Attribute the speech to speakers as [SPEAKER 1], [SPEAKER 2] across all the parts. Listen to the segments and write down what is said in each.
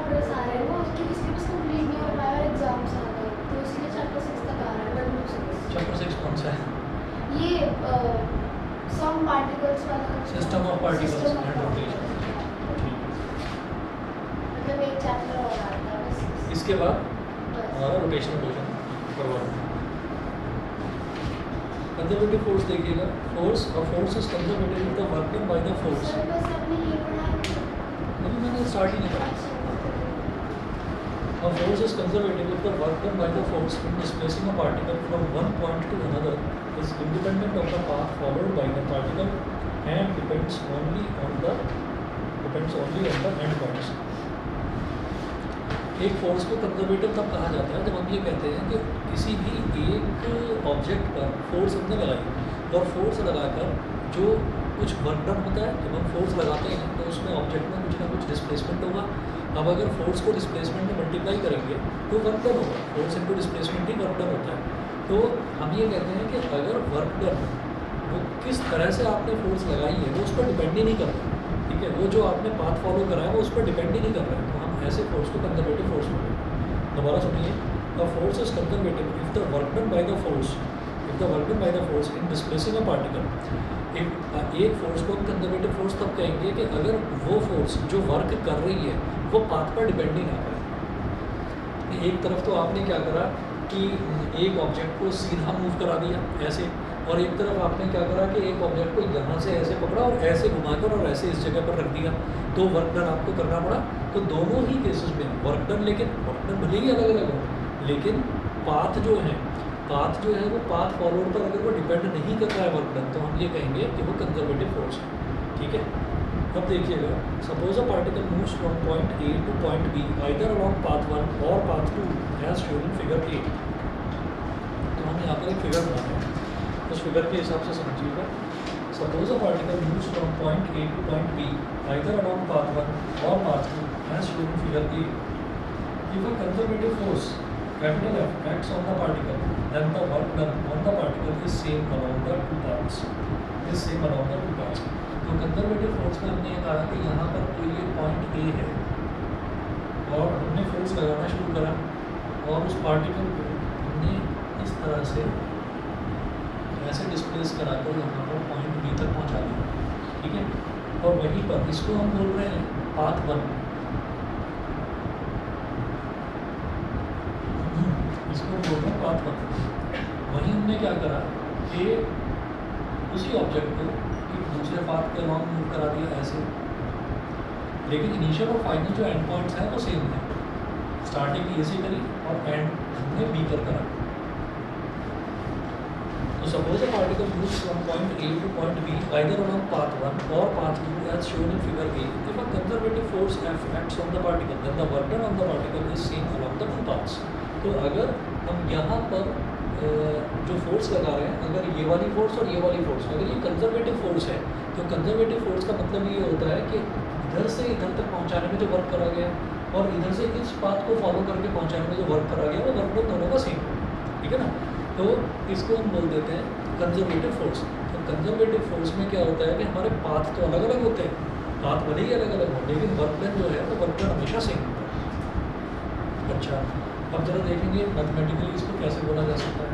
[SPEAKER 1] Chapters आ रहे हैं वो उसके सिलेबस कंप्लीट नहीं हो पाया और एग्जाम्स आ गए तो इसलिए चैप्टर 6 तक आ रहा है W6
[SPEAKER 2] चैप्टर 6 कौन सा है?
[SPEAKER 1] ये सम पार्टिकल्स वाला
[SPEAKER 2] system of particles
[SPEAKER 1] System of
[SPEAKER 2] and rotation.
[SPEAKER 1] particles।
[SPEAKER 2] ठीक है।
[SPEAKER 1] मतलब एक चैप्टर और आता है बस
[SPEAKER 2] इसके बाद
[SPEAKER 1] बस।
[SPEAKER 2] हमारा रोटेशनल मोशन करवा कंजर्वेटिव फोर्स देखिएगा। Force is conservative with the work done by the force.
[SPEAKER 1] Sir बस आपने ये पढ़ा है
[SPEAKER 2] अभी मैंने स्टार्ट ही नहीं करा। A force is conservative if the work done by the force in displacing a particle from one point to another is independent of the path followed by the particle and depends only on the end points. एक force को conservative तब कहा जाता है जब हम ये कहते हैं कि किसी भी एक ऑब्जेक्ट पर फोर्स हमने लगाई और फोर्स लगाकर जो कुछ वर्क डन होता है। जब हम फोर्स लगाते हैं तो उसमें ऑब्जेक्ट में कुछ ना कुछ डिस्प्लेसमेंट होगा। अब अगर फोर्स को डिस्प्लेसमेंट में मल्टीप्लाई करेंगे तो वर्क डन होगा। फोर्स इनटू डिस्प्लेसमेंट ही वर्क डन होता है। तो हम ये कहते हैं कि अगर वर्क डन वो किस तरह से आपने फोर्स लगाई है वो उस पर डिपेंड ही नहीं कर रहा। ठीक है, वो जो आपने पाथ फॉलो करा है वो उस पर डिपेंड ही नहीं कर रहा है। तो हम ऐसे फोर्स को कंजर्वेटिव फोर्स बोलते हैं। दोबारा सुनिए, the force is conservative if the work done by the force in displacing a particle. एक फोर्स को कंजर्वेटिव फोर्स तब कहेंगे कि अगर वो फोर्स जो वर्क कर रही है वो पाथ पर डिपेंड ही ना करे। एक तरफ तो आपने क्या करा कि एक ऑब्जेक्ट को सीधा मूव करा दिया ऐसे, और एक तरफ आपने क्या करा कि एक ऑब्जेक्ट को यहाँ से ऐसे पकड़ा और ऐसे घुमाकर और ऐसे इस जगह पर रख दिया। तो वर्क डन आपको करना पड़ा। तो दोनों ही केसेस में वर्क डन, लेकिन वर्क डन भले ही अलग अलग हो लेकिन पाथ जो है वो पाथ फॉलोड पर अगर वो डिपेंड नहीं कर रहा है वर्क डन, तो हम ये कहेंगे कि वो कंजर्वेटिव फोर्स है। ठीक है, अब देखिएगा, suppose a particle moves from point A to point B either along path 1 और path 2 as shown in figure A. तो हम यहाँ पर एक फिगर बनाते हैं, उस फिगर के हिसाब से समझिएगा। Suppose a particle moves from point A to point B either along path 1 और path 2 as shown in figure A. If a conservative force capital F acts on the particle, then the work done on the particle is same along the two paths. तो conservative force में हमने ये कहा कि यहाँ पर कोई ये पॉइंट ए है और हमने फोर्स लगाना शुरू करा और उस पार्टिकल को हमने इस तरह से ऐसे डिस्प्लेस कराकर यहाँ पर पॉइंट बी तक पहुँचा दिया। ठीक है, और वहीं पर इसको हम बोल रहे हैं पाथ 1। इसको बोल रहे हैं पाथ 1। वहीं हमने क्या करा कि उसी ऑब्जेक्ट को एक दूसरे पाथ के अलॉन्ग मूव करा दिया ऐसे, लेकिन इनिशियल और फाइनल जो एंड पॉइंट्स हैं वो सेम है। स्टार्टिंग ए से करी और एंड हमने बी पर करा। तो suppose a particle moves from point A to point B either along path 1 और path 2 as shown in figure A. If a conservative force F acts on the particle, then the work done on the particle is same along the two paths। तो अगर हम यहाँ पर जो force लगा रहे हैं, अगर ये वाली फोर्स और ये वाली फोर्स, अगर ये कंजर्वेटिव फोर्स है तो कंजर्वेटिव फोर्स का मतलब ये होता है कि इधर से इधर तक पहुँचाने में जो वर्क करा गया और इधर से इस पाथ को फॉलो करके पहुँचाने में जो वर्क करा गया वो वर्क डन दोनों का सेम। ठीक है ना, तो इसको हम बोल देते हैं कंजर्वेटिव फोर्स। तो कंजर्वेटिव फोर्स में क्या होता है कि हमारे पाथ तो अलग अलग होते हैं, पाथ भले ही अलग अलग हो लेकिन वर्क डन जो है वो वर्क डन हमेशा सेम होता है। अच्छा, अब जरा देखेंगे मैथमेटिकली इसको कैसे बोला जा सकता है।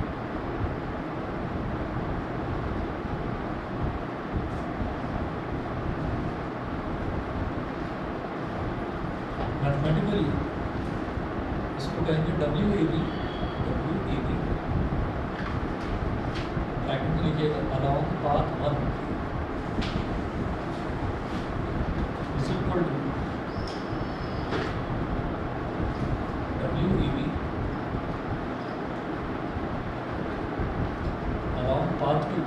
[SPEAKER 2] मैथमेटिकली इसको कहेंगे WAB। ब्रैकेट में लिखिएगा along path 1 is equal to WAB along path 2।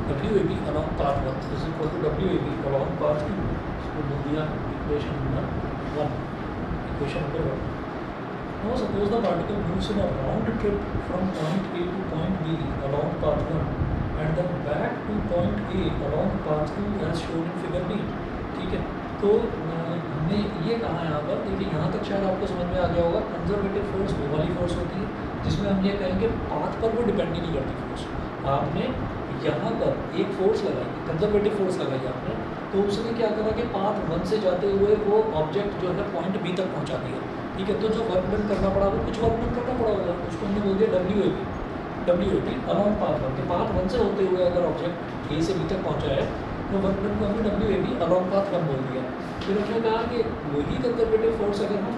[SPEAKER 2] WAB along path 1 is equal to WAB along path 2। इसको बोल दिया equation number 1। Now suppose the particle moves in a round trip from point A to point B along path 1 and then back to point A along path 2 as shown in figure B। ठीक है, तो हमने ये कहा यहाँ पर, देखिए यहाँ तक शायद आपको समझ में आ गया होगा। कंजर्वेटिव फोर्स वो वाली फोर्स होती है जिसमें हम ये कहेंगे पाथ पर वो डिपेंड नहीं करती फोर्स। आपने यहाँ पर एक फोर्स लगाई, कंजर्वेटिव फोर्स लगाई आपने तो उसने क्या करा कि पाथ 1 से जाते हुए वो ऑब्जेक्ट जो है पॉइंट बी तक पहुंचा दिया। ठीक है, तो जो वर्क डन करना पड़ा वो कुछ वर्क डन करना पड़ा होगा, उसको हमने बोल दिया W A B along path 1। तो पाथ 1 से होते हुए अगर ऑब्जेक्ट ए से बी तक पहुंचा है तो वर्क डन को हमने W A B along path 1 बोल दिया। फिर उसने कहा कि वही कंजर्वेटिव फोर्स अगर हम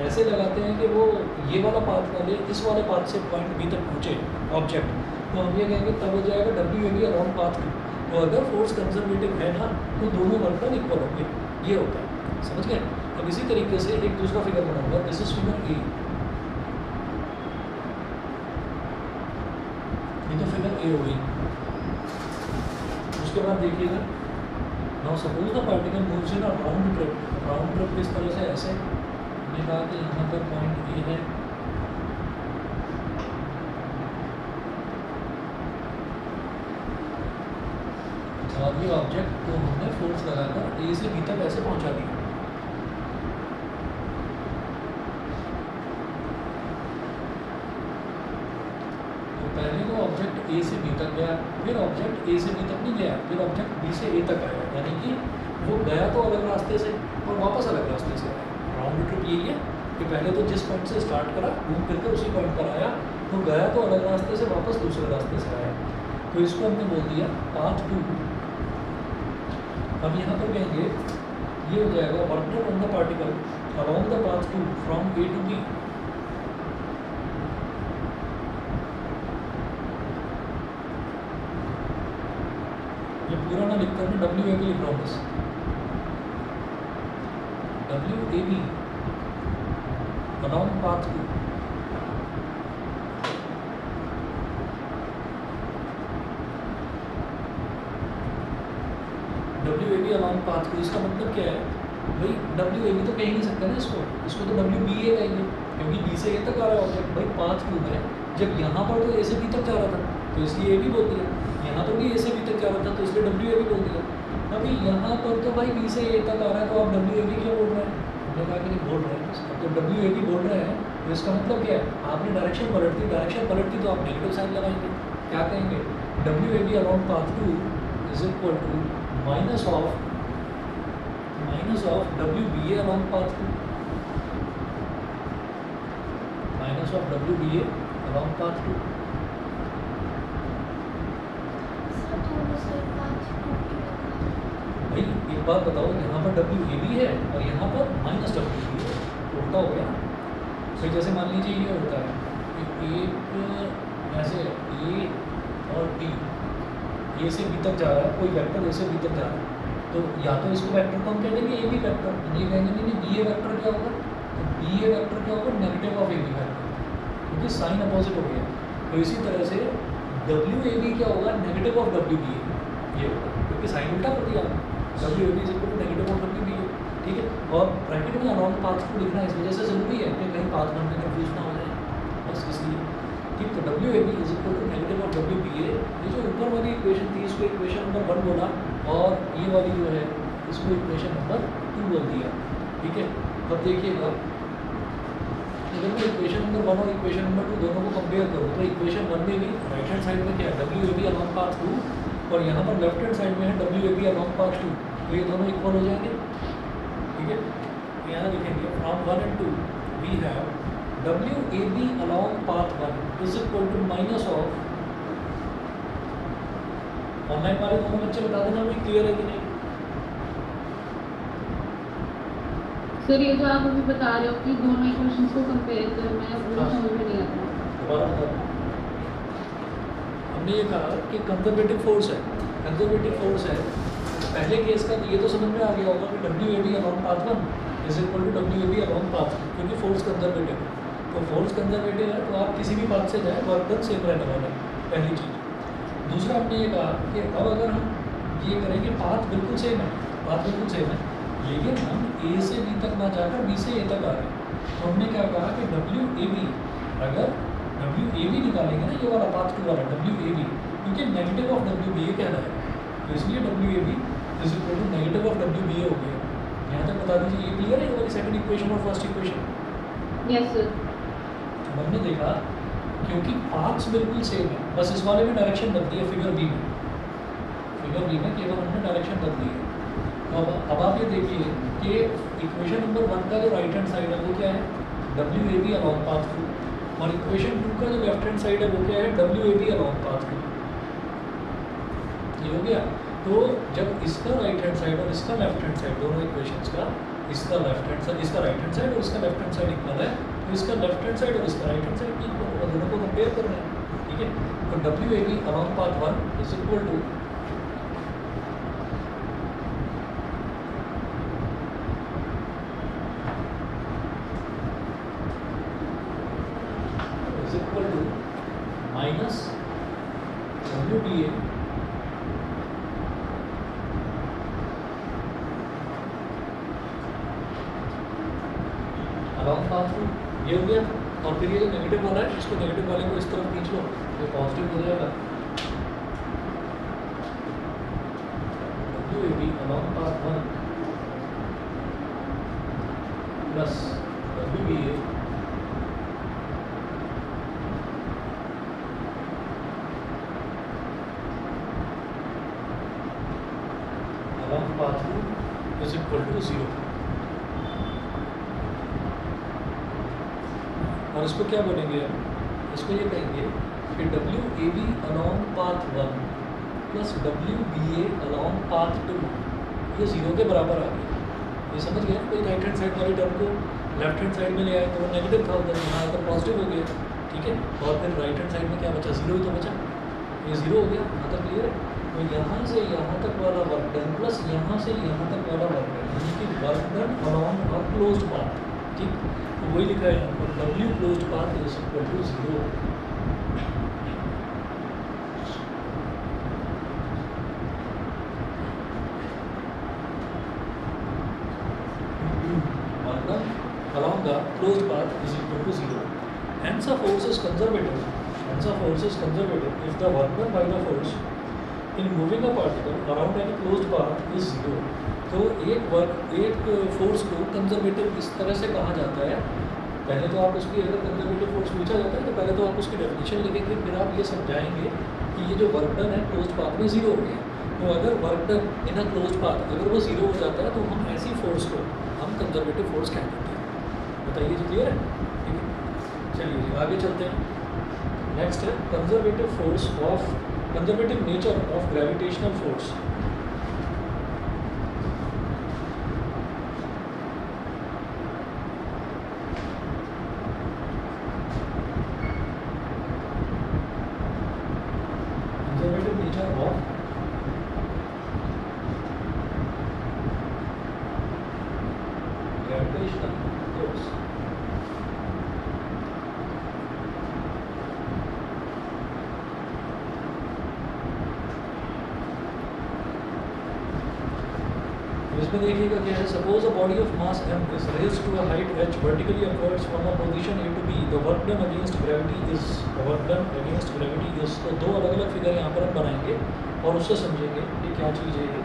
[SPEAKER 2] ऐसे लगाते हैं कि वो ये वाला पाथ वाले इस वाले पाथ से पॉइंट बी तक पहुँचे ऑब्जेक्ट, तो हम ये कहेंगे तब हो जाएगा W A B along path 2। तो अगर फोर्स कंजर्वेटिव है ना तो दोनों वर्क डन इक्वल होंगे, ये होता है। समझ गए? अब इसी तरीके से एक दूसरा फिगर बनाऊंगा, दिस इज फिगर ए। ये तो फिगर ए हो गई। उसके बाद देखिएगा, now suppose the particle moves in a round trip किस तरह से ऐसे, हमने कहा कि यहाँ पर पॉइंट ए है, और ये ऑब्जेक्ट को हमने फोर्स लगाकर ए से बी तक ऐसे पहुँचा दिया। पहले तो ऑब्जेक्ट ए से बी तक गया, फिर ऑब्जेक्ट ए से बी तक नहीं गया, फिर ऑब्जेक्ट बी से ए तक आया, यानी कि वो गया तो अलग रास्ते से और वापस अलग रास्ते से आया। राउंड ट्रिप यही है कि पहले तो जिस पॉइंट से स्टार्ट करा घूम फिर कर उसी पॉइंट पर आया, तो गया तो अलग रास्ते से वापस दूसरे रास्ते से आया। तो इसको हमने बोल दिया पाथ 2। अब यहाँ पर कहेंगे ये हो जाएगा work done on the particle along the path 2 from A to B. ये पूरा ना लिखकर मैं डब्ल्यू ए बी लिख रहा हूँ बस, W A B along path 2। W A B along path 2 इसका मतलब क्या है भाई? डब्ल्यू ए बी तो कह ही नहीं सकते ना इसको तो डब्ल्यू बी ए कहेंगे, क्योंकि बी से ए तक आ रहा है ऑब्जेक्ट। भाई पाथ 2 है, जब यहाँ पर तो ए से बी तक जा रहा था तो इसलिए ए बी बोल दिया, यहाँ तो भी ए से बी तक जा रहा था तो इसलिए डब्ल्यू ए बी बोल दिया। अभी यहाँ पर तो भाई बी से ए तक आ रहा है तो आप डब्ल्यू ए बी क्यों बोल रहे हैं? हमने कहा कि नहीं बोल रहे हैं, तो डब्ल्यू ए बी बोल रहे हैं तो इसका मतलब क्या है? आपने डायरेक्शन पलट दी तो आप नेगेटिव साइन लगाएंगे, क्या कहेंगे? W A B along path 2 is equal to minus of W B A along path 2, minus of W B A along path 2। भाई एक बात बताओ, यहाँ पर डब्ल्यू ए बी है और यहाँ पर माइनस डब्ल्यू बी है, उल्टा हो गया। फिर जैसे मान लीजिए ये होता है कि एक ऐसे ए और बी, ए से बी तक जा रहा है कोई वेक्टर, ए से बी तक जा रहा है, तो या तो इसको वेक्टर को हम कह देंगे ए बी वेक्टर, ये कहेंगे नहीं बी ए वेक्टर क्या होगा? तो बी ए वेक्टर क्या होगा? Negative of A B vector, क्योंकि साइन अपोजिट हो गया। तो इसी तरह से डब्ल्यू ए बी क्या होगा? Negative of W B A, ये होगा, क्योंकि साइन उल्टा कर दिया W A B is equal to negative of W B A. ठीक है, और ब्रैकेट में अलॉन्ग पाथ को लिखना इस वजह से ज़रूरी है कि कहीं पाथ 1 में कन्फ्यूज ना हो जाए, बस इसलिए। ठीक, तो W A B is equal to negative of W B A. ये जो ऊपर वाली इक्वेशन थी इसको इक्वेशन नंबर 1 बोला, और ये वाली जो है इसको इक्वेशन नंबर 2 बोल दिया। ठीक है, अब देखिएगा अगर मैं इक्वेशन नंबर 1 और इक्वेशन नंबर 2 दोनों को कंपेयर करूँ तो इक्वेशन 1 में भी राइट हैंड साइड में क्या है? W A B along path 2, और यहाँ पर लेफ्ट हैंड साइड में है W A B along path 2, तो ये दोनों इक्वल हो जाएंगे। ठीक है, तो यहाँ लिखेंगे from 1 and 2 we have W A B along path 1 is equal to minus of, online वाले दोनों बच्चे बता देना भाई क्लियर है कि नहीं?
[SPEAKER 3] सर ये जो आप अभी बता रहे हो कि दोनों इक्वेशंस को कंपेयर करना है, वो समझ में नहीं आता।
[SPEAKER 2] दोबारा बता, हमने ये कहा कि कंजर्वेटिव फोर्स है, कंजर्वेटिव फोर्स है। पहले केस का ये तो समझ में आ गया होगा कि W A B along path 1 is equal to W A B along path 2, क्योंकि फोर्स कंजर्वेटिव है। तो फोर्स कंजर्वेटिव है तो आप किसी भी पाथ से जाए वर्क डन सेम रहने वाला है, पहली चीज़। दूसरा हमने ये कहा कि अब अगर हम ये करें कि पाथ बिल्कुल सेम है, पाथ बिल्कुल सेम है, लेकिन हम ए से बी तक ना जाकर बी से ए तक आ रहे हैं, तो हमने क्या कहा कि डब्ल्यू ए बी, अगर डब्ल्यू ए बी निकालेंगे ना, ये वाला पाथ 2 वाला डब्ल्यू ए बी, क्योंकि negative of W B A कहना है, तो इसलिए W A B is equal to negative of W B A हो गया। यहाँ तक बता दीजिए, ये क्लियर है ये वाली सेकंड इक्वेशन और फर्स्ट इक्वेशन?
[SPEAKER 3] Yes sir.
[SPEAKER 2] हमने देखा क्योंकि पाथ्स बिल्कुल सेम है, बस इस वाले में डायरेक्शन बदली है, फिगर बी में केवल हमने डायरेक्शन बदली है। अब आप ये देखिए कि इक्वेशन नंबर 1 का जो राइट हैंड साइड है वो क्या है, W A B along path 2, और इक्वेशन 2 का जो लेफ्ट हैंड साइड है वो क्या है, W A B along path 2। ये हो गया। तो जब इसका राइट हैंड साइड और इसका लेफ्ट हैंड साइड, दोनों इक्वेशंस का, इसका लेफ्ट हैंड साइड, इसका राइट हैंड साइड और इसका लेफ्ट हैंड साइड इक्वल है, तो इसका लेफ्ट हैंड साइड और इसका राइट हैंड साइड इक्वल होगा, दोनों को कंपेयर कर रहे हैं, ठीक है। तो W A B along path 1 is equal to minus W B A along path 2, ये हो गया। और फिर ये जो नेगेटिव वाला है, इसको नेगेटिव वाले को इस तरफ खींच लो, ये पॉजिटिव हो जाएगा। W A B along path 1 plus W B A along path 2 is equal to 0। और इसको क्या बोलेंगे हम, इसको ये कहेंगे कि W A B along path 1 plus W B A along path 2 ये 0 के बराबर आ गया। ये समझ गया, कोई राइट हैंड साइड वाली टर्म को लेफ्ट हैंड साइड में ले आए तो वो नेगेटिव था, उधर यहाँ आकर पॉजिटिव हो गया, ठीक है। और फिर राइट हैंड साइड में क्या बचा, 0 ही तो बचा, ये 0 हो गया। यहाँ तक क्लियर है। तो यहाँ से यहाँ तक वाला वर्क डन प्लस यहाँ से यहाँ तक वाला वर्क डन, यानी कि work done along a closed path, ठीक। तो वही लिखा है यहाँ पर, W closed path is equal to 0। Work done along the closed path is equal to 0. Hence a force is conservative. Hence a force is conservative if the work done by the force in moving a particle around any closed path is 0. तो एक force को conservative इस तरह से कहा जाता है। पहले तो आप उसकी, अगर कंजर्वेटिव फोर्स पूछा जाता है तो पहले तो आप उसकी डेफिनेशन लिखेंगे, फिर आप ये समझाएंगे कि ये जो वर्क डन है क्लोज्ड पाथ में 0 हो गया। तो अगर work done in a closed path अगर वो 0 हो जाता है तो हम ऐसी फोर्स को हम कंजर्वेटिव फोर्स कह देते हैं। बताइए जी, क्लियर है? ठीक है, चलिए जी आगे चलते हैं। नेक्स्ट है conservative force of, conservative nature of gravitational force. Conservative nature of gravitational force. इसमें देखिएगा क्या है, suppose a body of mass m is raised to a height h vertically upwards from a position a to b, the work done against gravity is, the work done against gravity is। तो दो अलग अलग figure यहाँ पर हम बनाएंगे और उससे समझेंगे कि क्या चीज़ है ये।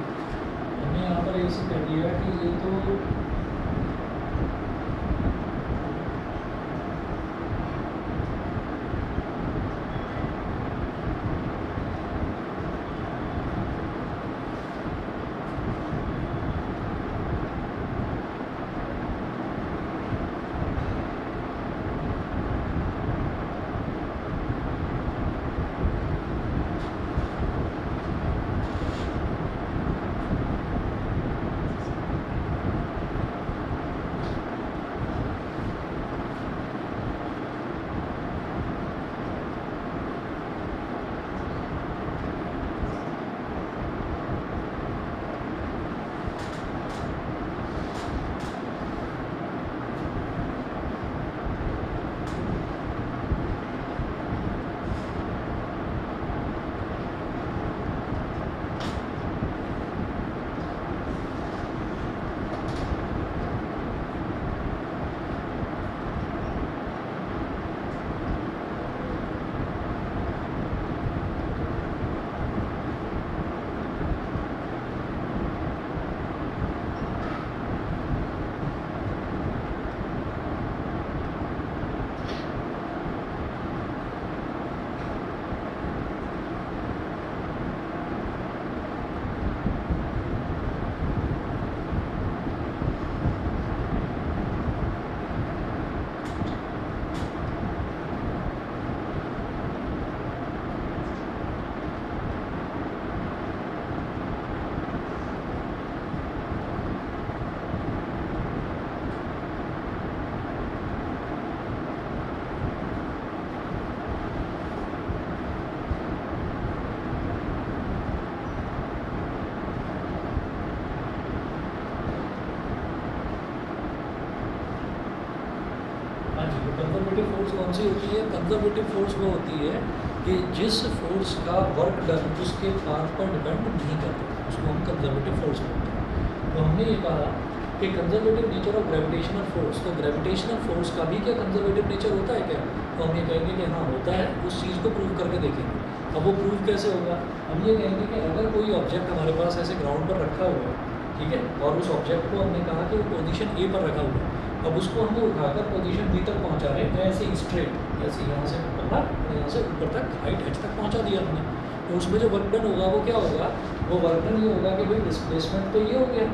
[SPEAKER 2] हमने यहाँ पर ऐसे कह दिया कि ये तो हाँ जी, तो कंजर्वेटिव फोर्स कौन सी होती है? कंजर्वेटिव फोर्स वो होती है कि जिस फोर्स का वर्क डन उसके पाथ पर डिपेंड नहीं करता, उसको हम कंजर्वेटिव फोर्स बोलते हैं। तो हमने ये कहा कि conservative nature of gravitational force, तो ग्रेविटेशनल फोर्स का भी क्या कंजर्वेटिव नेचर होता है क्या? तो हम ये कहेंगे कि हाँ होता है, उस चीज़ को प्रूव करके देखेंगे। अब वो प्रूव कैसे होगा? हम ये कहेंगे कि अगर कोई ऑब्जेक्ट हमारे पास ऐसे ग्राउंड पर रखा हुआ है, ठीक है, और उस ऑब्जेक्ट को हमने कहा कि वो पोजीशन ए पर रखा हुआ है, अब उसको हमने उठाकर पोजीशन बी तक पहुंचा रहे हैं, ऐसे स्ट्रेट, ऐसे यहाँ से पकड़ा और यहाँ से ऊपर तक हाइट एच तक पहुंचा दिया हमने। तो उसमें जो वर्क डन होगा वो क्या होगा? वो वर्क डन ये होगा कि भाई डिस्प्लेसमेंट तो ये हो गया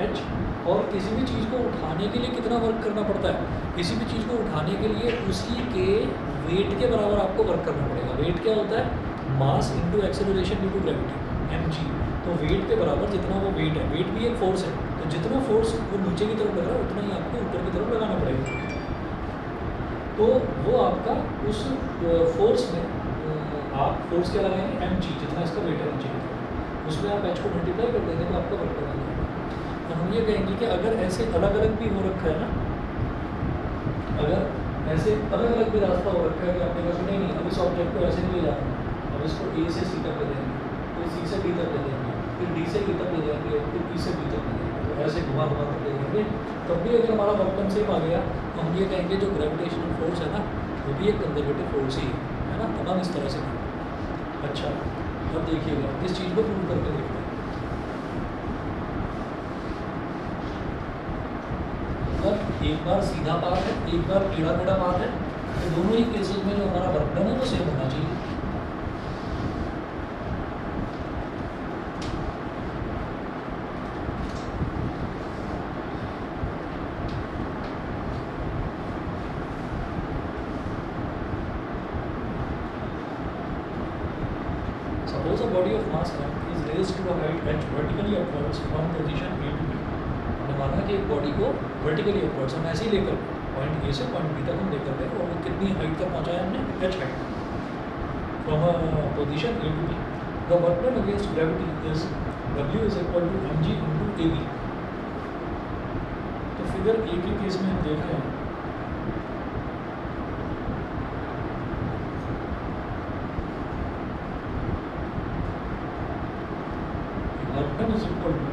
[SPEAKER 2] एच, और किसी भी चीज़ को उठाने के लिए कितना वर्क करना पड़ता है? किसी भी चीज़ को उठाने के लिए उसी के वेट के बराबर आपको वर्क करना पड़ेगा। वेट क्या होता है? Mass into acceleration due to gravity, mg। तो वेट के बराबर जितना वो वेट है, वेट भी एक फोर्स है, तो जितना फोर्स वो नीचे की तरफ लग रहा है उतना ही आपको ऊपर की तरफ लगाना पड़ेगा। तो वो आपका उस फोर्स में आप फोर्स क्या लगाएंगे? mg, जितना इसका वेट है नीचे की तरफ, उसमें आप h को मल्टीप्लाई कर देंगे तो आपका वर्क करना जाएगा। तो हम ये कहेंगे कि अगर ऐसे अलग अलग भी हो रखा है ना, अगर ऐसे अलग अलग भी रास्ता हो रखा है कि आपने कहा नहीं अब इस ऑब्जेक्ट को ऐसे नहीं ले जाना, अब इसको ए से सी तक ले देंगे, फिर सी से डी तक ले देंगे, फिर डी से ई तक ले जाएंगे, फिर ई से बी तक ले जाएंगे, तो ऐसे घुमा घुमा कर ले जाएंगे। तब भी अगर हमारा वर्क डन सेम आ गया तो हम ये कहेंगे जो ग्रेविटेशनल फोर्स है ना वो भी एक कंजर्वेटिव फोर्स ही है ना, तमाम इस तरह से। अच्छा, अब देखिएगा इस चीज़ को प्रूव करके देखते हैं। अब एक बार सीधा पाथ है, एक बार टेढ़ा मेढ़ा पाथ है, तो दोनों ही केसेस में जो हमारा वर्क डन है वो सेम होना चाहिए। Suppose a body of mass m is raised to a height h vertically upwards from position A to B। हमने माना कि एक बॉडी को वर्टिकली अपवर्ड्स हम ऐसे ही लेकर पॉइंट ए से पॉइंट बी तक हम लेकर गए और वो कितनी हाइट तक पहुंचाया हमने? h height, from position A to B। The work done against gravity is W is equal to mg into AB। तो फिगर ए के केस में हम देख रहे हैं work done is equal to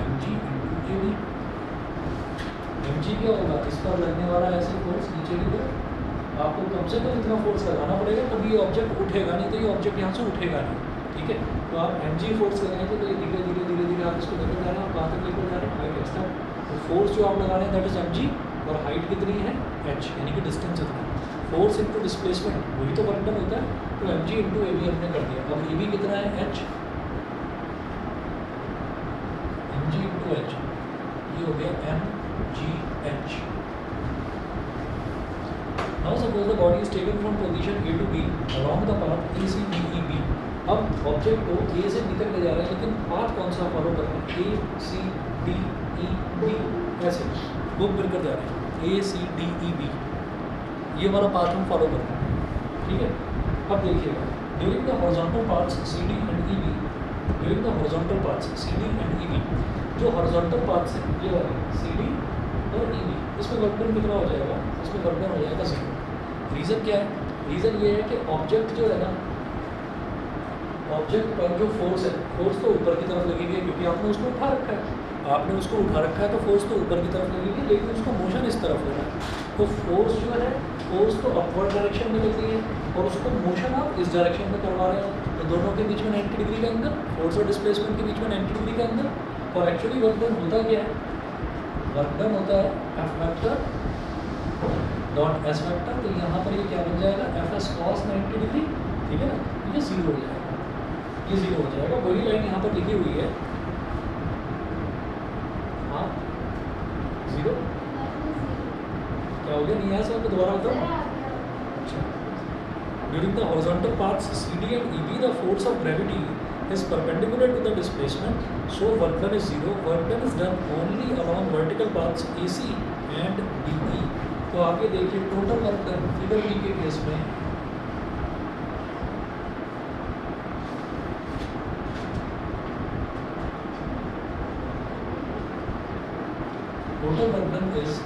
[SPEAKER 2] mg into AB। mg क्या होगा? इस पर लगने वाला ऐसे फोर्स नीचे की तरफ, आपको कम से कम इतना फोर्स लगाना पड़ेगा तभी ये ऑब्जेक्ट उठेगा, नहीं तो ये ऑब्जेक्ट यहाँ से उठेगा नहीं, ठीक है। तो आप mg फोर्स लगाएंगे तो ये धीरे धीरे धीरे धीरे आप इसको लेकर जा रहे हैं, आप कहाँ तक लेकर जा रहे हैं? हाइट एक्स तक। तो फोर्स जो आप लगा रहे हैं दैट इज mg, और हाइट कितनी है? h, यानी कि डिस्टेंस इतना है। फोर्स इंटू डिस्प्लेसमेंट वही तो वर्क डन होता है, तो mg इंटू AB हमने कर दिया। अब AB कितना है? h, mg इंटू h, ये हो गया mgh। Now suppose the body is taken from position A to B along the path ACDEB। अब ऑब्जेक्ट को A से B तक ले जा रहे हैं, लेकिन पाथ कौन सा फॉलो कर रहे हैं? ACDEB, ऐसे बुक करके जा रहे हैं ACDEB, ये वाला पाथ हम फॉलो कर रहे हैं, ठीक है। अब देखिएगा during the horizontal paths CD and EB, during the horizontal paths CD and EB, जो हॉरिजॉन्टल पाथ्स है ये वाले CD और EB, इसमें वर्क डन कितना हो जाएगा? इसमें वर्क डन हो जाएगा 0। रीज़न क्या है? रीज़न ये है कि ऑब्जेक्ट जो है ना, ऑब्जेक्ट पर जो फोर्स है, फोर्स तो ऊपर की तरफ लगेगी क्योंकि आपने उसको उठा रखा है, आपने उसको उठा रखा है तो फोर्स तो ऊपर की तरफ लगेगी, लेकिन उसका मोशन इस तरफ हो रहा है। तो फोर्स जो है फोर्स तो अपवर्ड डायरेक्शन में लग रही है और उसको मोशन आप इस डायरेक्शन में करवा रहे हो, तो दोनों के बीच में 90 डिग्री का एंगल, फोर्स और डिस्प्लेसमेंट के बीच में 90 डिग्री का एंगल। और एक्चुअली वर्क डन होता क्या है? वर्क डन होता है F vector dot S vector, तो यहाँ पर ये क्या बन जाएगा? एफ एस कॉस 90 डिग्री, ठीक है ना, ये 0 हो जाएगा, ये 0 हो जाएगा। वही लाइन यहाँ पर लिखी हुई है, हाँ 0 क्या हो गया? नहीं आया सर, तो दोबारा बताओ। अच्छा, during the horizontal paths CD and EB the force of gravity is perpendicular to the displacement, so work done is 0। work done is done only along vertical paths AC and DE। तो आगे देखिए total work done figure B के case में total work done is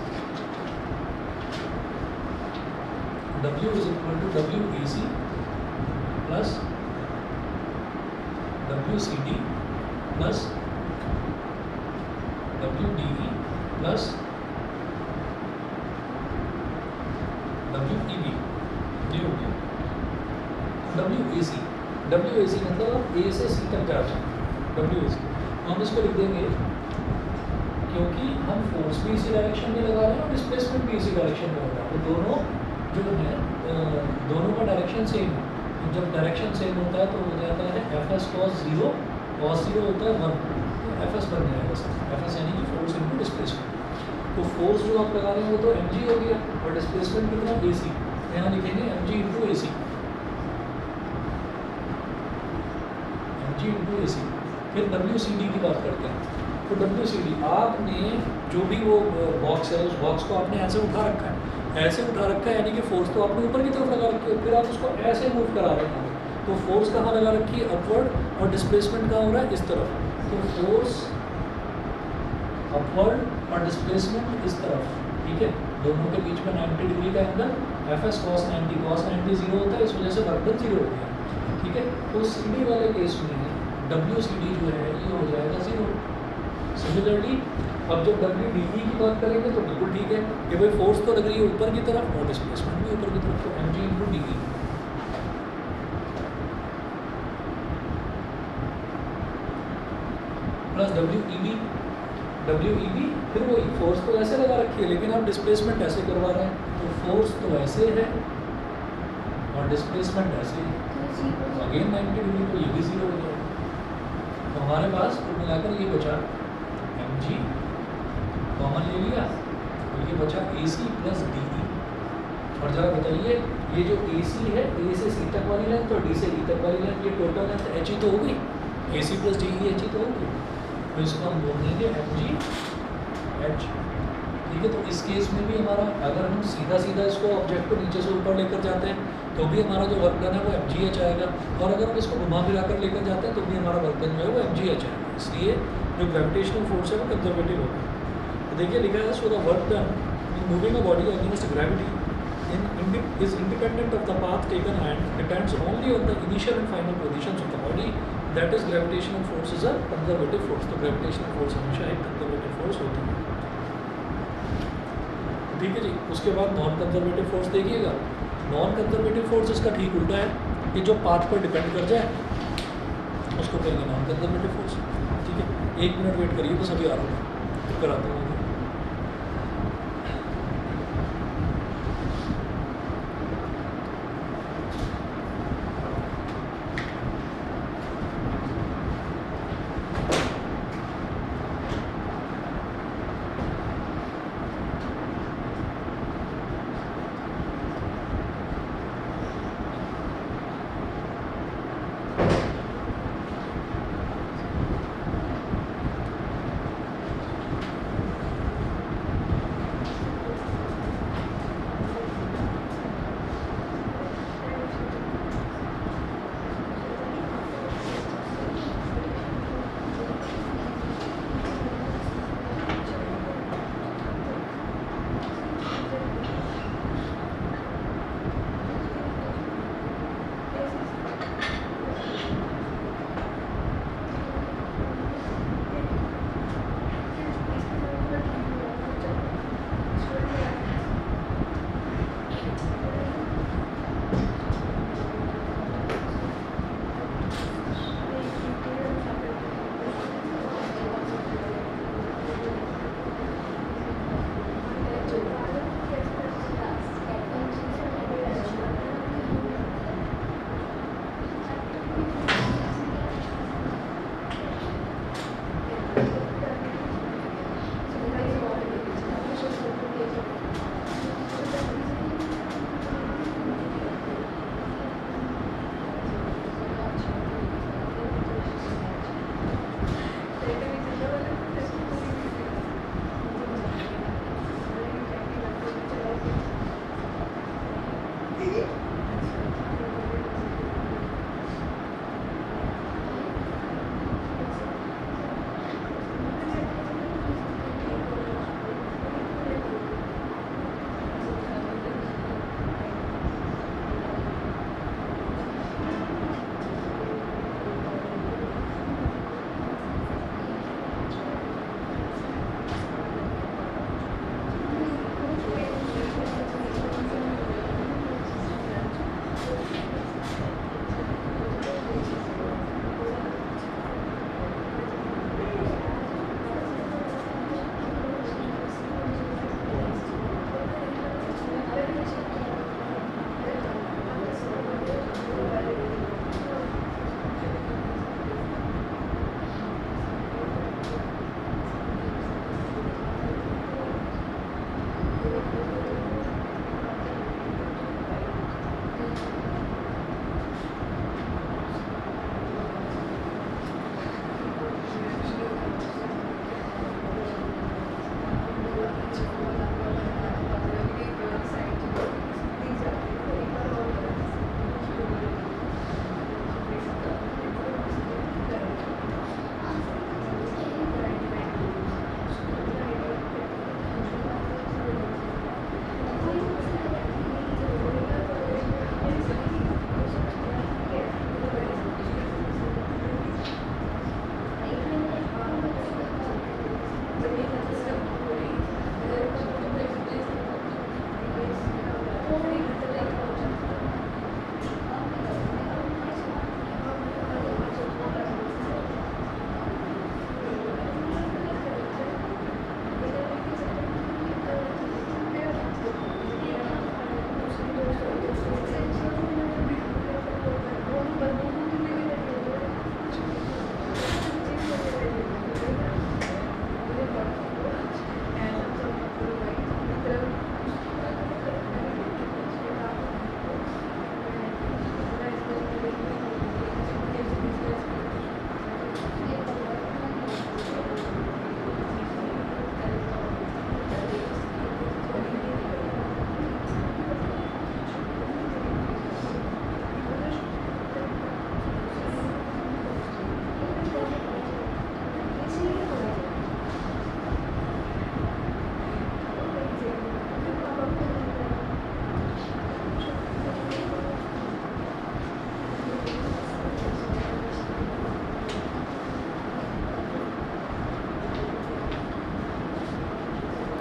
[SPEAKER 2] W is equal to WAC plus WCD plus WDE plus WEB, ये हो गया। WAC मतलब A से C तक जा रहे हैं। WAC हम इसको लिख देंगे क्योंकि हम फोर्स भी इसी डायरेक्शन में लगा रहे हैं और डिस्प्लेसमेंट भी इसी डायरेक्शन में हो रहा है, तो दोनों जो है दोनों का डायरेक्शन सेम है। तो जब डायरेक्शन सेम होता है तो हो जाता है FS cos 0, cos 0 होता है 1, तो FS बन जाएगा सर। FS यानी कि फोर्स इनटू डिस्प्लेसमेंट। तो फोर्स जो आप लगा रहे हैं वो तो mg हो गया और डिस्प्लेसमेंट कितना AC, यहाँ लिखेंगे mg into AC, mg into AC। फिर WCD की बात करते हैं। तो WCD आपने जो भी वो बॉक्स है उस बॉक्स को आपने ऐसे उठा रखा है, ऐसे उठा रखा है यानी कि फोर्स तो आपने ऊपर की तरफ लगा रखी है, फिर आप उसको ऐसे मूव करा रहे हैं, तो फोर्स कहाँ लगा रखी है अपवर्ड और डिस्प्लेसमेंट कहाँ हो रहा है इस तरफ। तो फोर्स अपवर्ड और डिस्प्लेसमेंट इस तरफ, ठीक है। दोनों के बीच में 90 डिग्री का एंगल, FS cos 90, cos 90 0 होता है, इस वजह से वर्क डन 0 हो गया, ठीक है। तो CD वाले केस में WCD जो है ये हो जाएगा 0। सिमिलरली अब जब WDE की बात करेंगे तो बिल्कुल ठीक है कि भाई फोर्स तो लग रही है ऊपर की तरफ और डिस्प्लेसमेंट भी ऊपर की तरफ, तो mg into DE plus WEB, फिर वही फोर्स तो ऐसे लगा रखी है लेकिन आप डिस्प्लेसमेंट ऐसे करवा रहे हैं, तो फोर्स तो ऐसे है और डिस्प्लेसमेंट ऐसे है, अगेन 90 डिग्री, तो ये भी 0 हो गया। तो हमारे पास कुल मिलाकर ये बचा mg कॉमन ले लिया और ये बचा AC प्लस DE। और ज़रा बताइए ये जो AC है A से C तक वाली लेंथ और D से E तक वाली लेंथ, ये टोटल लेंथ h ही तो हो गई, AC प्लस DE h ही तो हो गई, तो इसको हम बोल देंगे mg h, ठीक है। तो इस केस में भी हमारा अगर हम सीधा सीधा इसको ऑब्जेक्ट को नीचे से ऊपर लेकर जाते हैं तो भी हमारा जो वर्क डन है वो mgh आएगा, और अगर हम इसको घुमा फिरा कर लेकर जाते हैं तो भी हमारा वर्क डन जो है वो mgh आएगा। इसलिए जो ग्रेविटेशनल फोर्स है वो कंजर्वेटिव होगा। तो देखिए लिखा है so the work done in moving a body against gravity is independent of the path taken and depends only on the initial and final positions of the body, that is gravitational force is a conservative force। तो gravitational force हमेशा एक conservative force होती है, ठीक है जी। उसके बाद non conservative force देखिएगा, नॉन कंजर्वेटिव फोर्स इसका ठीक उल्टा है कि जो पाथ पर डिपेंड कर जाए उसको कहेंगे नॉन कंजर्वेटिव फोर्स, ठीक है। 1 मिनट वेट करिए तो सभी आ रहे हैं, कराता हूँ।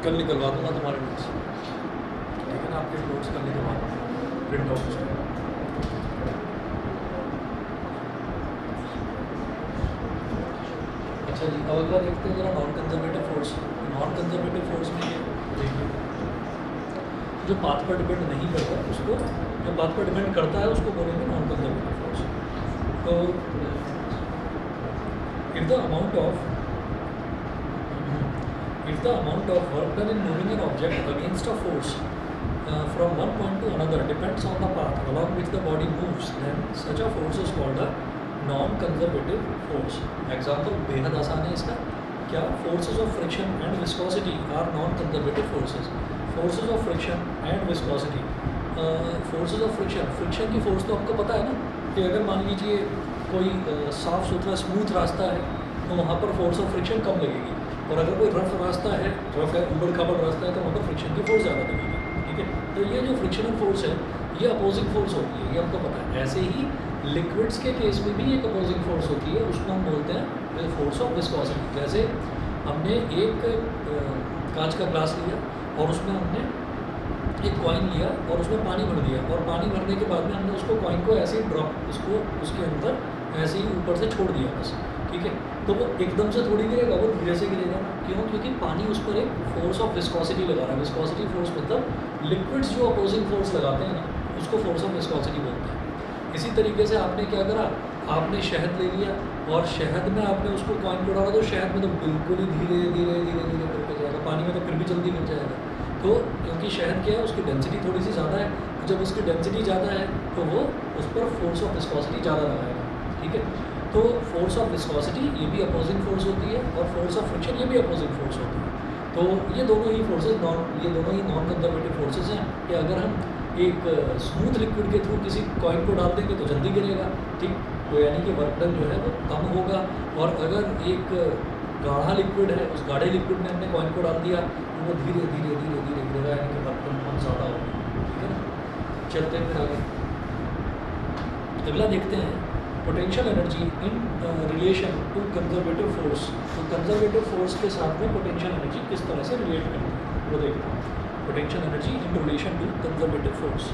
[SPEAKER 2] कल निकलवा दूँगा तुम्हारे नोट्स, ठीक है ना, आपके नोट्स कल निकलवा दूँगा प्रिंट आउट उसका। अच्छा जी, अब अगला देखते हैं जरा non conservative force. Non conservative force में ये देखिए, जो पाथ पर डिपेंड नहीं करता उसको, जो पाथ पर डिपेंड करता है उसको बोलेंगे नॉन कंजर्वेटिव फोर्स। तो if the amount of work done in moving an object against a force from one point to another depends on the path along which the body moves, then such a force is called a non-conservative force. Example बेहद आसान है इसका, क्या? Forces of friction and viscosity are non-conservative forces. Forces of friction and viscosity. Forces of friction, friction की force तो आपको पता है ना, कि अगर मान लीजिए कोई साफ़ सुथरा स्मूथ रास्ता है तो वहाँ पर फोर्स ऑफ फ्रिक्शन कम लगेगी, और अगर कोई रफ रास्ता है, रफ है, उबड़ खाबड़ रास्ता है, तो वहाँ पर फ्रिक्शन की फोर्स ज़्यादा लगेगी, ठीक है। तो ये जो फ्रिक्शनल फोर्स है ये अपोजिंग फोर्स होती है, ये आपको पता है। ऐसे ही लिक्विड्स के केस में भी एक अपोजिंग फोर्स होती है, उसको हम बोलते हैं फोर्स ऑफ विस्कोसिटी। जैसे हमने एक कांच का ग्लास लिया और उसमें हमने एक कॉइन लिया और उसमें पानी भर दिया, और पानी भरने के बाद में हमने उसको कॉइन को ऐसे ही ड्रॉप, उसको उसके अंदर ऐसे ही ऊपर से छोड़ दिया बस, ठीक है। तो वो एकदम से थोड़ी गिरेगा, वो धीरे से गिरेगा। क्यों? क्योंकि पानी उस पर एक फोर्स ऑफ विस्कोसिटी लगा रहा है। विस्कोसिटी फोर्स मतलब लिक्विड्स जो अपोजिंग फोर्स लगाते हैं ना, उसको फोर्स ऑफ विस्कोसिटी बोलते हैं। इसी तरीके से आपने क्या करा, आपने शहद ले लिया और शहद में आपने उसको कॉइन को डाला, तो शहद में तो बिल्कुल ही धीरे धीरे धीरे धीरे करके जाएगा, पानी में तो फिर भी जल्दी गिर जाएगा। तो क्योंकि शहद क्या है, उसकी डेंसिटी थोड़ी सी ज़्यादा है, जब उसकी डेंसिटी ज़्यादा है तो वो उस पर फोर्स ऑफ विस्कोसिटी ज़्यादा लगाएगा, ठीक है। तो फोर्स ऑफ विस्कोसिटी ये भी अपोजिंग फोर्स होती है, और फोर्स ऑफ फ्रिक्शन ये भी अपोजिंग फोर्स होती है। तो ये दोनों ही फोर्सेज ये दोनों ही नॉन कंजर्वेटिव फोर्सेज हैं कि अगर हम एक स्मूथ लिक्विड के थ्रू किसी कॉइन को डाल देंगे तो जल्दी गिरेगा, ठीक। तो यानी कि वर्क डन जो है वो कम होगा, और अगर एक गाढ़ा लिक्विड है, उस गाढ़े लिक्विड में हमने कॉइन को डाल दिया तो वो धीरे धीरे धीरे धीरे गिरेगा, यानी कि वर्क डन बहुत ज़्यादा होगा, ठीक है ना। चलते हैं फिर आगे, अगला देखते हैं potential energy in relation to conservative force. तो कंजर्वेटिव फोर्स के साथ में पोटेंशियल एनर्जी किस तरह से रिलेट करती है वो देखते हैं। Potential energy in relation to conservative force.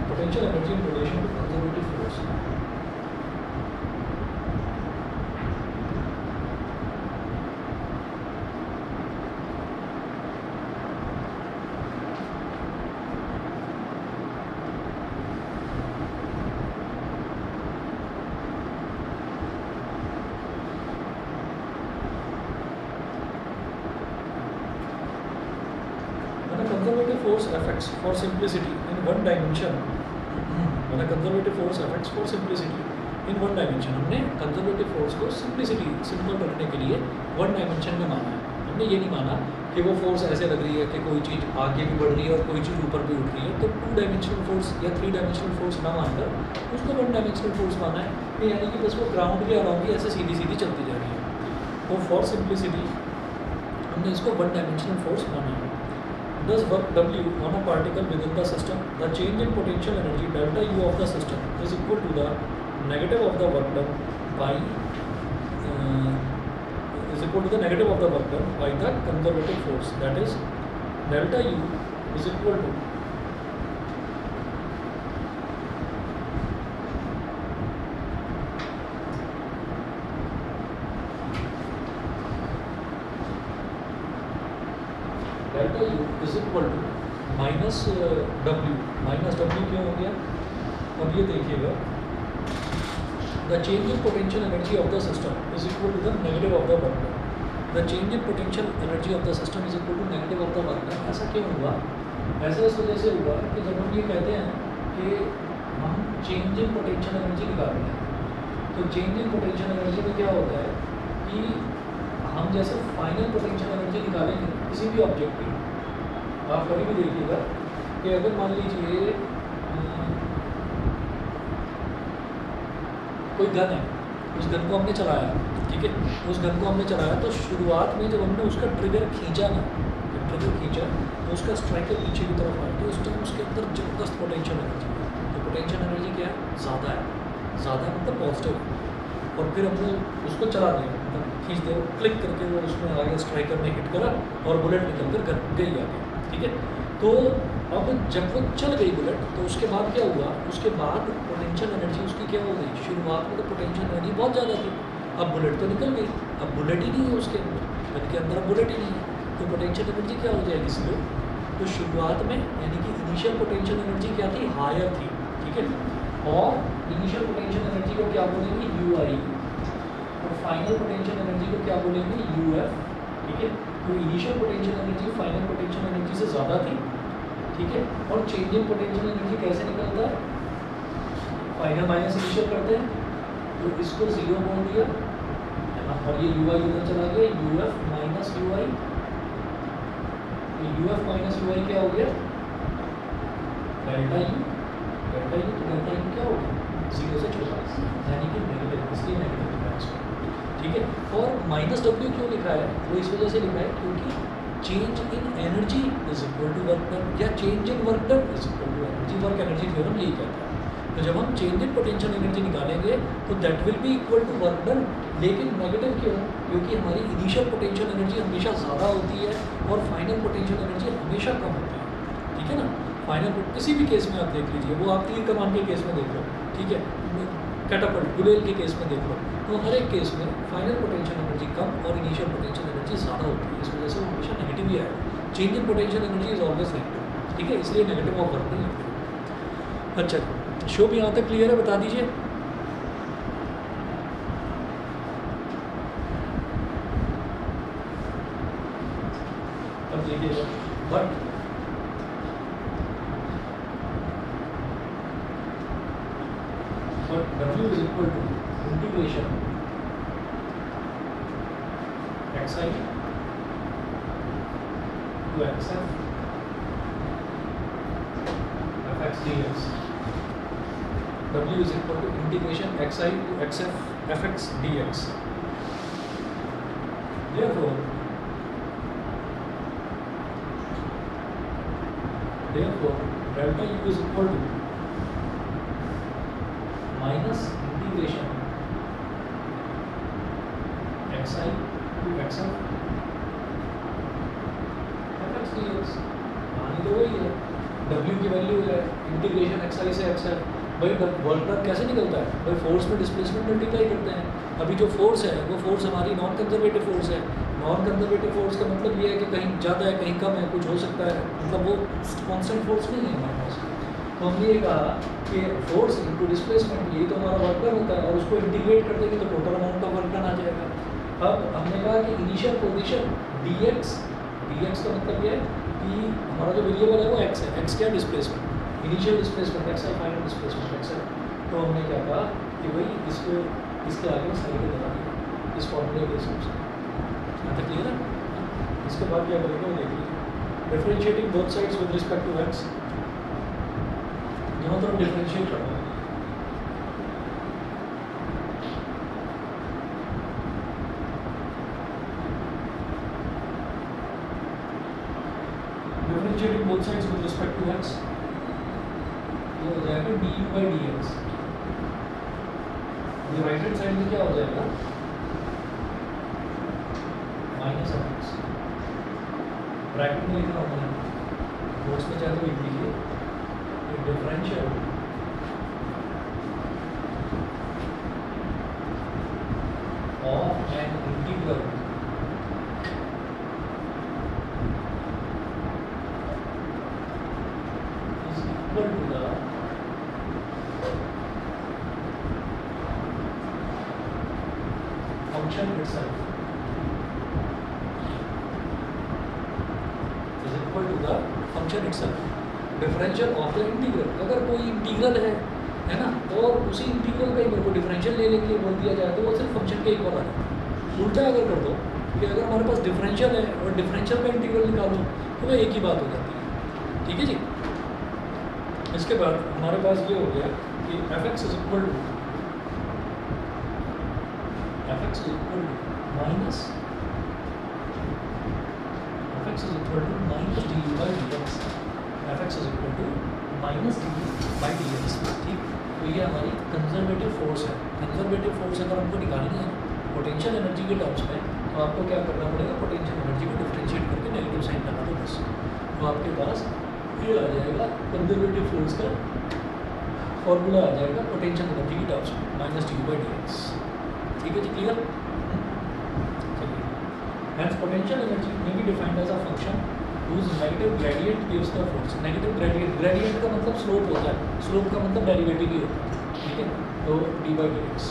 [SPEAKER 2] Potential energy in relation to conservative force. When a conservative force affects for simplicity in one dimension, when a conservative force affects for simplicity in one dimension, हमने conservative force को simplicity simple रखने के लिए one dimension में माना है। हमने ये नहीं माना कि वो force ऐसे लग रही है कि कोई चीज़ आगे भी बढ़ रही है और कोई चीज़ ऊपर भी उठ रही है, तो 2 dimensional force या 3 dimensional force ना मानकर उसको 1 dimensional force माना है, कि यानी कि बस वो ग्राउंड के अराउंड ही ऐसे सीधी सीधी चलती जा रही है। तो फॉर सिंप्लिसिटी हमने इसको 1 dimensional force माना है। Thus work W on a particle within the system, the change in potential energy delta U of the system is equal to the negative of the work done by is equal to the negative of the work done by the conservative force. That is, delta U is equal to delta U is equal to minus W क्यों हो गया? अब ये देखिएगा, the change in potential energy of the system is equal to the negative of the work done. The change in potential energy of the system is equal to negative of the work done. ऐसा क्यों हुआ? ऐसा इस वजह से हुआ कि जब हम ये कहते हैं कि हम चेंज इन पोटेंशियल एनर्जी निकाल रहे हैं, तो चेंज इन पोटेंशियल एनर्जी में क्या होता है कि हम जैसे फाइनल पोटेंशियल एनर्जी निकालेंगे किसी भी ऑब्जेक्ट की, आप कभी भी देखिएगा कि अगर मान लीजिए कोई गन है, उस गन को हमने चलाया, ठीक है, उस गन को हमने चलाया तो शुरुआत में जब हमने उसका ट्रिगर खींचा ना, जब ट्रिगर खींचा तो उसका स्ट्राइकर पीछे की तरफ आया, तो उस टाइम उसके अंदर ज़बरदस्त पोटेंशियल एनर्जी है। तो पोटेंशियल एनर्जी क्या है, ज़्यादा है, ज़्यादा है मतलब पॉजिटिव है। और फिर हमने उसको चला दिया, मतलब खींच दिया, क्लिक करके वो उसमें आगे स्ट्राइकर ने हिट करा और बुलेट निकल कर गई आगे, ठीक है। तो अब जब वो चल गई बुलेट तो उसके बाद क्या हुआ, उसके बाद पोटेंशियल एनर्जी उसकी क्या हो गई, शुरुआत में तो पोटेंशियल एनर्जी बहुत ज़्यादा थी, अब बुलेट तो निकल गई, अब बुलेट ही नहीं है उसके अंदर, गन के अंदर अब बुलेट ही नहीं है, तो पोटेंशियल एनर्जी क्या हो जाएगी स्लो। तो शुरुआत में यानी कि इनिशियल पोटेंशियल एनर्जी क्या थी, हायर थी, ठीक है, और इनिशियल पोटेंशियल एनर्जी को क्या बोलेंगे, यू आई, और फाइनल पोटेंशियल एनर्जी को क्या बोलेंगे, यू एफ, ठीक है। तो initial potential energy final potential energy से ज़्यादा थी, ठीक है, और चेंज इन पोटेंशियल एनर्जी कैसे निकलता है, फाइनल माइनस इनिशियल करते हैं, तो इसको जीरो बोल दिया है ना, और ये यू आई उधर चला गया, U F minus U I, U F minus U I क्या हो गया, डेल्टा यू, डेल्टा यू, तो डेल्टा यू क्या हो गया, जीरो से छोटा, यानी कि नेगेटिव, इसलिए नेगेटिव लिखा है इसको, ठीक है। और माइनस डब्ल्यू क्यों लिखा है, वो इस वजह से लिखा है क्योंकि change in energy is equal to work done, या change in work done is equal to energy work energy theorem यही कहता है। तो जब हम चेंज इन पोटेंशियल एनर्जी निकालेंगे तो that will be equal to work done, लेकिन नेगेटिव क्यों, क्योंकि हमारी इनिशियल पोटेंशियल एनर्जी हमेशा ज़्यादा होती है और फाइनल पोटेंशियल एनर्जी हमेशा कम होती है, ठीक है ना। फाइनल किसी भी केस में आप देख लीजिए, वो आप तीर कमान के केस में देख लो, ठीक है, कैटापल्ट गुलेल के केस में देख लो, तो हर एक केस में फाइनल पोटेंशियल एनर्जी कम और इनिशियल पोटेंशियल एनर्जी ज़्यादा होती है, इस वजह से वो हमेशा नेगेटिव ही आएगा। Change in potential energy is always negative, ठीक है, इसलिए नेगेटिव ऑफ वर्क नहीं लिखते। अच्छा, शो भी यहाँ तक क्लियर है, बता दीजिए। अब देखिएगा, but W is equal to integration xi to xf fx dx. W is equal to integration xi to xf fx dx. Therefore, delta U is equal to minus integration xi to xf fx dx, मानी तो वही है, w की value है integration xi से xf। भाई work done कैसे निकलता है, भाई फोर्स में डिस्प्लेसमेंट मल्टीप्लाई करते हैं। अभी जो फोर्स है वो फोर्स हमारी नॉन कंजर्वेटिव फोर्स है, नॉन कंजर्वेटिव फोर्स का मतलब ये है कि कहीं ज़्यादा है कहीं कम है, कुछ हो सकता है, मतलब वो कांस्टेंट फोर्स नहीं है हमारे पास। तो हमने ये कहा कि फोर्स इनटू डिस्प्लेसमेंट, यही तो हमारा वर्क डन होता है, और उसको इंटीग्रेट कर देंगे तो total amount of work done आ जाएगा। अब हमने कहा कि इनिशियल पोजीशन dx का मतलब ये है कि हमारा जो वेरिएबल है वो x है, x क्या डिस्प्लेसमेंट, इनिशियल डिस्प्लेसमेंट x है, फाइनल डिस्प्लेसमेंट x है। तो हमने क्या कहा कि भाई इसको इसके आगे साइड लगा दिया इस फॉर्मूले के हिसाब से। यहाँ तक क्लियर है। इसके बाद क्या करेंगे वो देखिए, differentiating both sides with respect to x, दोनों तरफ डिफरेंशिएट करना है। Differentiating both sides with respect to x, ये हो जाएगा du by dx। ये राइट हैंड साइड में क्या हो जाएगा, माइनस ऑफ एक्स, ब्रैकेट में लिखना होता है, नोट्स में चाहे तो लिख लीजिए, differential of an integral is equal to the function itself is equal to the function itself। Differential of the integral, अगर कोई इंटीग्रल है ना, और उसी इंटीग्रल का ही मेरे को डिफरेंशियल लेने के लिए बोल दिया जाए तो वो सिर्फ फंक्शन के इक्वल आ जाए। उल्टा अगर कर दो कि अगर हमारे पास डिफरेंशियल है और डिफरेंशियल का इंटीग्रल निकालो तो वो एक ही बात हो जाती है, ठीक है जी। इसके बाद हमारे पास ये हो गया कि F x is equal to minus F x is equal to minus d U by d x. F x is equal to minus d U by d x. ठीक, तो ये हमारी कंजर्वेटिव फोर्स है। कंजर्वेटिव फोर्स अगर हमको निकालनी है potential energy के टर्म्स में, तो आपको क्या करना पड़ेगा, पोटेंशियल एनर्जी को डिफरेंशिएट करके नेगेटिव साइन लगा दो बस। तो आपके पास ये आ जाएगा कंजर्वेटिव फोर्स का फॉर्मूला आ जाएगा पोटेंशियल एनर्जी की टर्म्स में, minus d by d x. ठीक है जी, क्लियर? चलिए, hence potential energy may be defined as a function whose negative gradient gives the force। Negative gradient का मतलब स्लोप होता है, स्लोप का मतलब डेरिवेटिव ही होता है। ठीक है, तो डी बाई डी एक्स।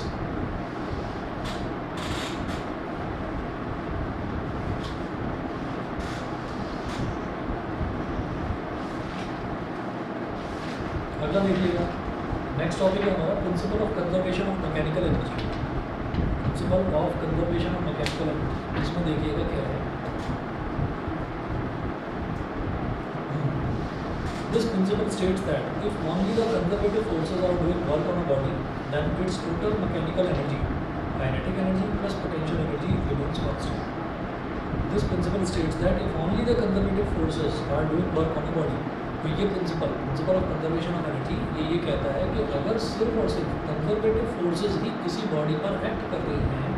[SPEAKER 2] अगला देखिएगा, नेक्स्ट टॉपिक है हमारा principle of conservation of mechanical energy. Principle of conservation of mechanical energy, इसमें देखिएगा क्या है। This principle states that if only the conservative forces are doing work on a body, then its total mechanical energy, kinetic energy plus potential energy remains constant. This principle states that if only the conservative forces are doing work on a body, तो ये principle of conservation of energy ये कहता है कि अगर सिर्फ और सिर्फ कंजर्वेटिव फोर्सेज ही किसी बॉडी पर एक्ट कर रही हैं,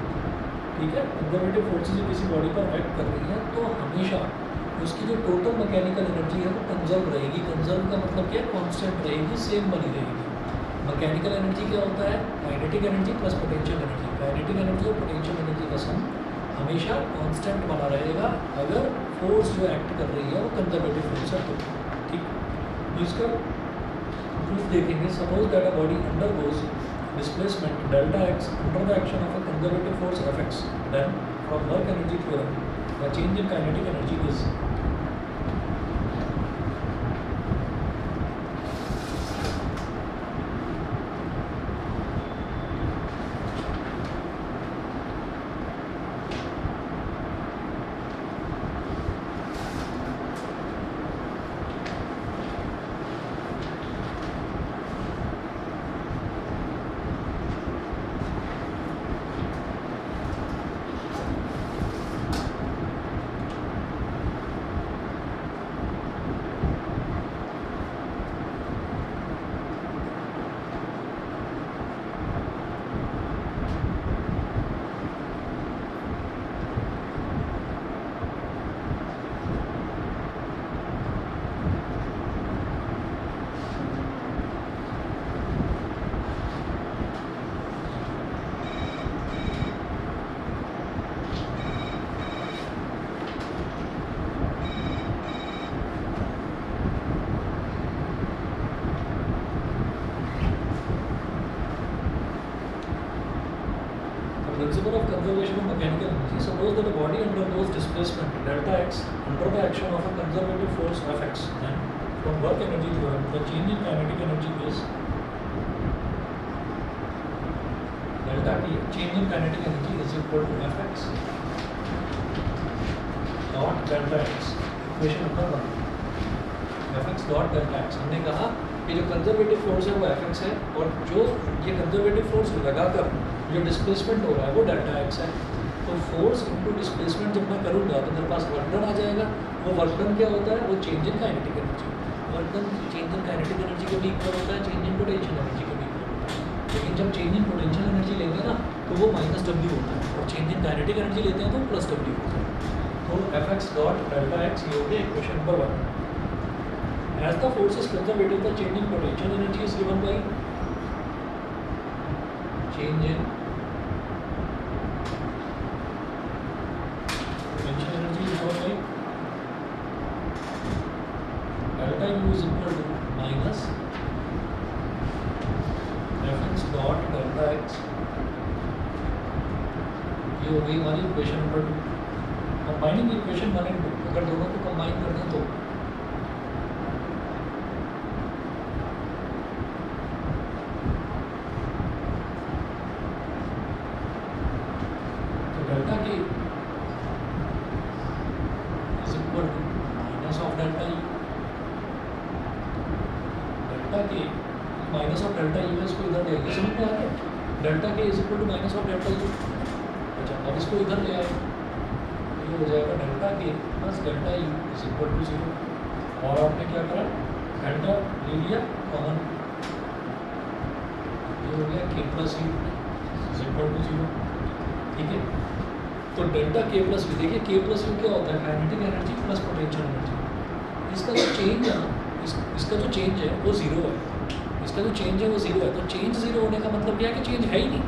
[SPEAKER 2] ठीक है, कंजर्वेटिव फोर्सेज ही किसी बॉडी पर एक्ट कर रही हैं, तो हमेशा उसकी जो टोटल मैकेनिकल एनर्जी है वो कंजर्व रहेगी। कंजर्व का मतलब क्या है, कांस्टेंट रहेगी, सेम बनी रहेगी। मैकेनिकल एनर्जी क्या होता है, kinetic energy plus potential energy. Kinetic energy और पोटेंशियल एनर्जी का सम हमेशा कांस्टेंट बना रहेगा अगर फोर्स जो एक्ट कर रही है वो कंजर्वेटिव फोर्स है तो। ठीक, इसका प्रूफ देखेंगे। Suppose that a body undergoes displacement delta x under the action of a conservative force F x, then from work energy theorem the change in kinetic energy is principle of conservation of mechanical energy. Suppose that a body undergoes displacement delta x under the action of a conservative force Fx, then from work energy theorem, the change in kinetic energy is delta t. Change in kinetic energy is equal to Fx dot delta x. Equation number 1. Fx dot delta x. हमने कहा कि जो conservative force है वो Fx है और जो ये कंजर्वेटिव फोर्स लगाकर जो डिस्प्लेसमेंट हो रहा है वो डेल्टा एक्स है। तो फोर्स इनटू डिस्प्लेसमेंट जब मैं करूँगा तो मेरे पास वर्क डन आ जाएगा। वो वर्क डन क्या होता है, वो change in kinetic energy. Work done change in kinetic energy के भी इक्वल होता है, चेंज इन पोटेंशियल एनर्जी के भी इक्वल होता है। लेकिन जब चेंज इन पोटेंशियल एनर्जी लेंगे ना तो वो माइनस डब्ल्यू होता है और चेंज इन काइनेटिक एनर्जी लेते हैं तो प्लस डब्ल्यू होता है। तो F x dot delta x ये हो गया equation number 1। As the force is conservative, the change in potential energy is given by change in potential energy is given by delta U is equal to minus Fx dot delta x। ये हो गई हमारी equation number 2। Combining equation 1 and 2 अगर दोनों को combine कर दें तो delta k is equal to minus of delta u। delta delta के माइनस ऑफ डेल्टा यू है, इसको इधर ले आइए, समझ में आ रहा है? Delta K is equal to minus of delta U. अच्छा, अब इसको इधर ले आए, ये हो जाएगा delta K plus delta U is equal to 0। और आपने क्या करा, डेल्टा ले लिया कॉमन, ये हो गया K plus U is equal to 0। ठीक है, तो डेल्टा के प्लस यू, देखिए के प्लस यू क्या होता है, kinetic energy plus potential energy. इसका जो चेंज है ना, इसका जो चेंज है वो 0 है, इसका जो चेंज है वो 0 है। तो चेंज 0 होने का मतलब क्या है कि चेंज है ही नहीं।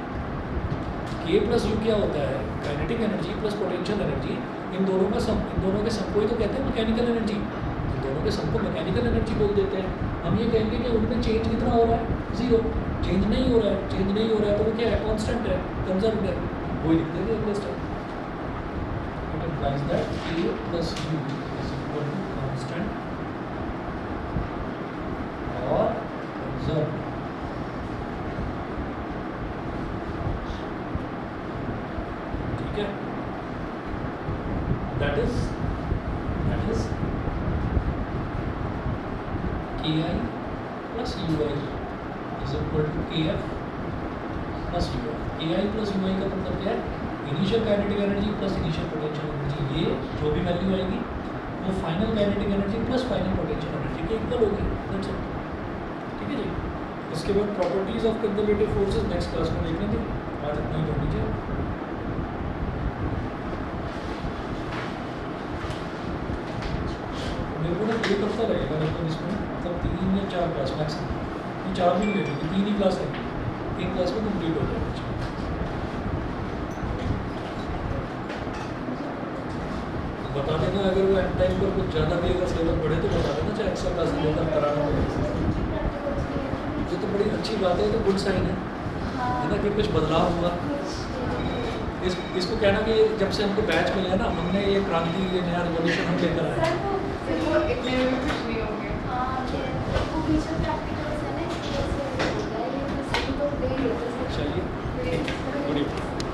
[SPEAKER 2] के प्लस यू क्या होता है, kinetic energy plus potential energy, इन दोनों का सम, इन दोनों के सम को ही तो कहते हैं मैकेनिकल एनर्जी। इन दोनों के सम को मैकेनिकल एनर्जी बोल देते हैं। हम ये कहेंगे कि उनमें चेंज कितना हो रहा है, 0। चेंज नहीं हो रहा है, चेंज नहीं हो रहा है तो वो क्या है, कांस्टेंट है, कंजर्व है, वही लिख देंगे अगले step. It implies that K plus U is equal to constant और कंजर्व। ठीक है, that is Ki plus Ui is equal to Kf plus Ui। Ki plus Ui का मतलब क्या है, initial kinetic energy plus initial potential energy. ये जो भी वैल्यू आएगी वो final kinetic energy plus final potential energy के इक्वल होगी। That's it. ठीक है जी। इसके बाद properties of conservative forces next class में देख लेंगे। आज इतना ही कर लीजिए। मेरे को ना एक हफ्ता लगेगा लेकिन इसमें, मतलब 3 या 4 क्लास मैक्सिमम, ये 4 दिन लगेगी, 3 ही क्लास लगेगी, 3 क्लास में कंप्लीट हो जाएगा। तो बता देना अगर वो एंड टाइम पर कुछ ज़्यादा भी अगर सिलेबस बढ़े तो बता देना, चाहे एक्स्ट्रा क्लास लेकर कराना पड़ेगा। ये तो बड़ी अच्छी बात है, तो गुड साइन है ना, कि कुछ बदलाव हुआ। इसको कहना कि जब से हमको बैच मिला है ना, हमने ये क्रांति, ये नया रिवॉल्यूशन हम लेकर आए।
[SPEAKER 3] इतने में भी कुछ नहीं होंगे।
[SPEAKER 1] वो बीच में प्रैक्टिकल्स है ना, इसकी वजह से हो गया, ये तो सही तो दे ही होता है।
[SPEAKER 2] चलिए।